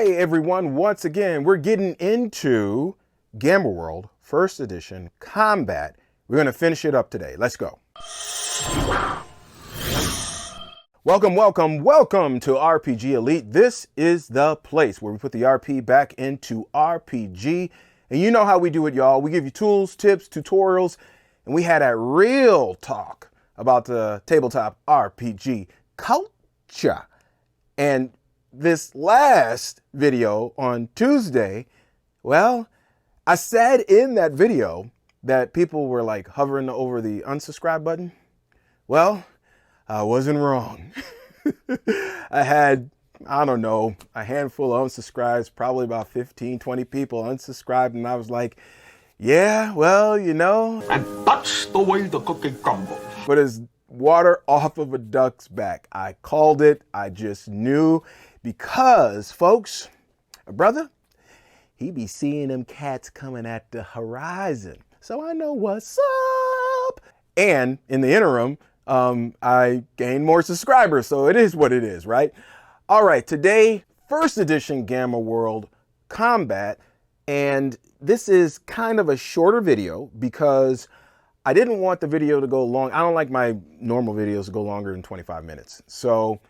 Hi everyone, once again, we're getting into Gamma World First Edition Combat. We're going to finish it up today. Let's go. Welcome to RPG Elite. This is the place where we put the RP back into RPG. And you know how we do it, y'all. We give you tools, tips, tutorials, and we had a real talk about the tabletop RPG culture. And this last video on Tuesday, well, I said in that video that people were like hovering over the unsubscribe button. Well, I wasn't wrong. I had, I don't know, a handful of unsubscribes, probably about 15, 20 people unsubscribed. And I was like, yeah, well, you know. And that's the way the cookie crumbles. But it's water off of a duck's back. I called it. I just knew. Because, folks, a brother, he be seeing them cats coming at the horizon. So I know what's up. And in the interim, I gained more subscribers. So it is what it is, right? All right, today, first edition Gamma World Combat. And this is kind of a shorter video because I didn't want the video to go long. I don't like my normal videos to go longer than 25 minutes. So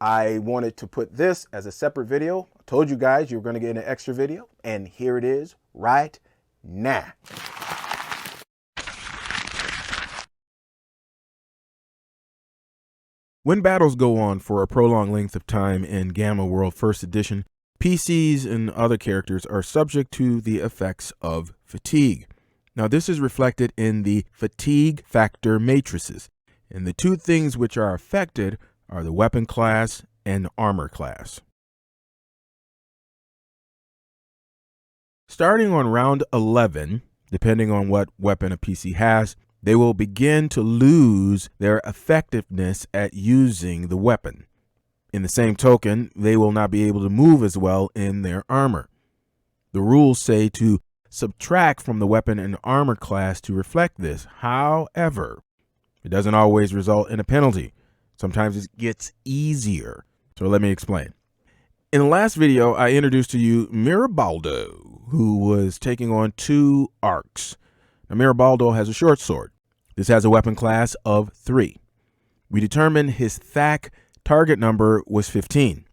I wanted to put this as a separate video. I told you guys you were going to get an extra video, and here it is right now. When battles go on for a prolonged length of time in Gamma World First Edition, PCs and other characters are subject to the effects of fatigue. Now, this is reflected in the fatigue factor matrices, and the two things which are affected are the weapon class and armor class. Starting on round 11, depending on what weapon a PC has, they will begin to lose their effectiveness at using the weapon. In the same token, they will not be able to move as well in their armor. The rules say to subtract from the weapon and armor class to reflect this. However, it doesn't always result in a penalty. Sometimes it gets easier. So let me explain. In the last video, I introduced to you Mirabaldo, who was taking on two arcs. Now, Mirabaldo has a short sword. This has a weapon class of 3. We determined his THAC target number was 15.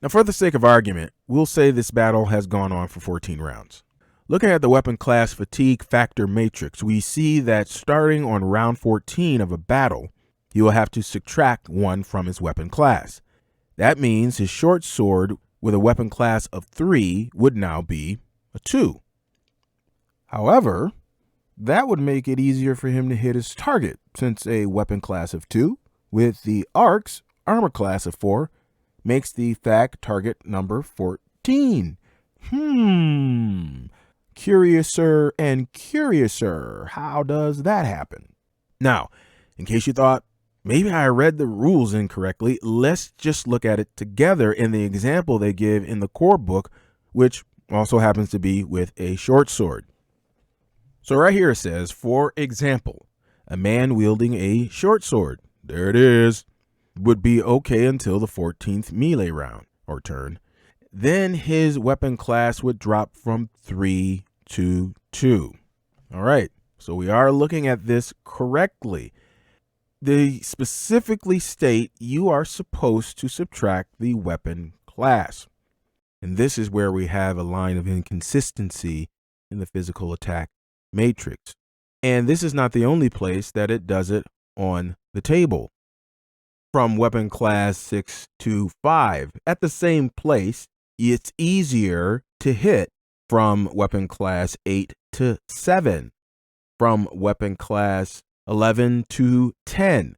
Now, for the sake of argument, we'll say this battle has gone on for 14 rounds. Looking at the weapon class fatigue factor matrix, we see that starting on round 14 of a battle, he will have to subtract 1 from his weapon class. That means his short sword with a weapon class of 3 would now be a 2. However, that would make it easier for him to hit his target, since a weapon class of 2 with the arc's armor class of 4 makes the THAC target number 14. Curiouser and curiouser. How does that happen? Now, in case you thought, maybe I read the rules incorrectly, let's just look at it together in the example they give in the core book, which also happens to be with a short sword. So right here it says, for example, a man wielding a short sword, there it is, would be okay until the 14th melee round or turn. Then his weapon class would drop from 3 to 2. All right, so we are looking at this correctly. They specifically state you are supposed to subtract the weapon class. And this is where we have a line of inconsistency in the physical attack matrix. And this is not the only place that it does it on the table. From weapon class 6 to 5, at the same place, it's easier to hit from weapon class 8 to 7, from weapon class 11 to 10.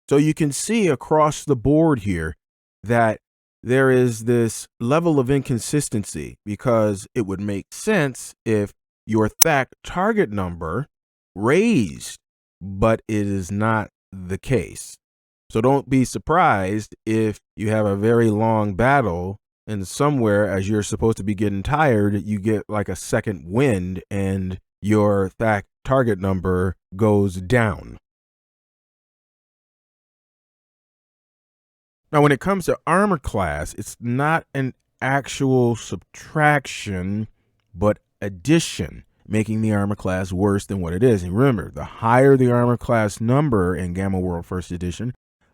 So you can see across the board here that there is this level of inconsistency, because it would make sense if your THAC target number raised, but it is not the case. So don't be surprised if you have a very long battle and somewhere as you're supposed to be getting tired, you get like a second wind and your THAC target number goes down. Now, when it comes to armor class, it's not an actual subtraction, but addition, making the armor class worse than what it is. And remember, the higher the armor class number in Gamma World First Edition,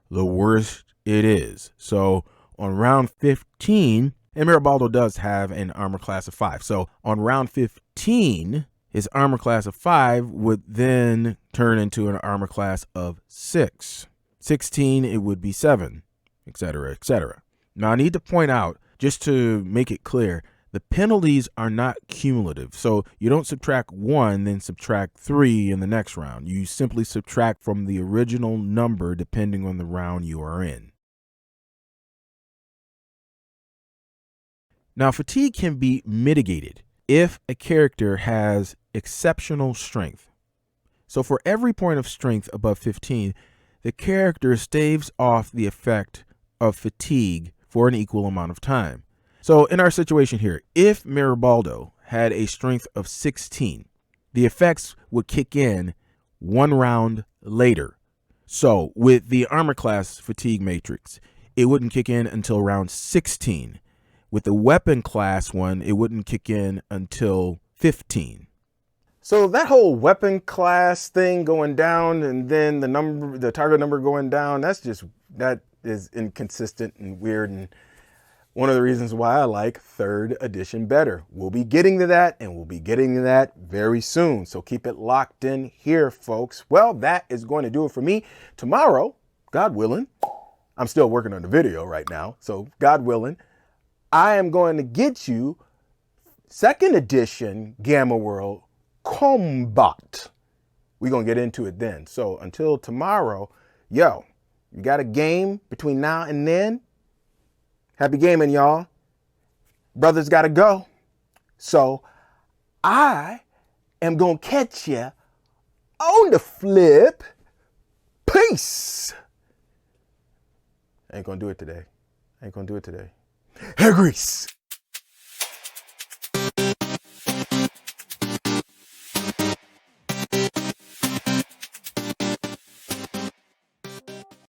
the worse it is. So on round 15, and Mirabaldo does have an armor class of 5. So on round 15, his armor class of 5 would then turn into an armor class of 6. 16, it would be 7, etc., etc. Now, I need to point out, just to make it clear, the penalties are not cumulative. So you don't subtract 1, then subtract 3 in the next round. You simply subtract from the original number depending on the round you are in. Now, fatigue can be mitigated if a character has exceptional strength. So for every point of strength above 15, the character staves off the effect of fatigue for an equal amount of time. So in our situation here, if Mirabaldo had a strength of 16, the effects would kick in 1 round later. So with the armor class fatigue matrix, it wouldn't kick in until round 16. With the weapon class one, it wouldn't kick in until 15. So that whole weapon class thing going down and then the target number going down, that is inconsistent and weird, and one of the reasons why I like 3rd edition better. We'll be getting to that, and we'll be getting to that very soon. So keep it locked in here, folks. Well, that is going to do it for me. Tomorrow, God willing, I'm still working on the video right now, so God willing, I am going to get you 2nd edition Gamma World Combat. We're going to get into it then. So until tomorrow, yo, you got a game between now and then? Happy gaming, y'all. Brothers got to go. So I am going to catch you on the flip. Peace. I ain't going to do it today. Hair grease.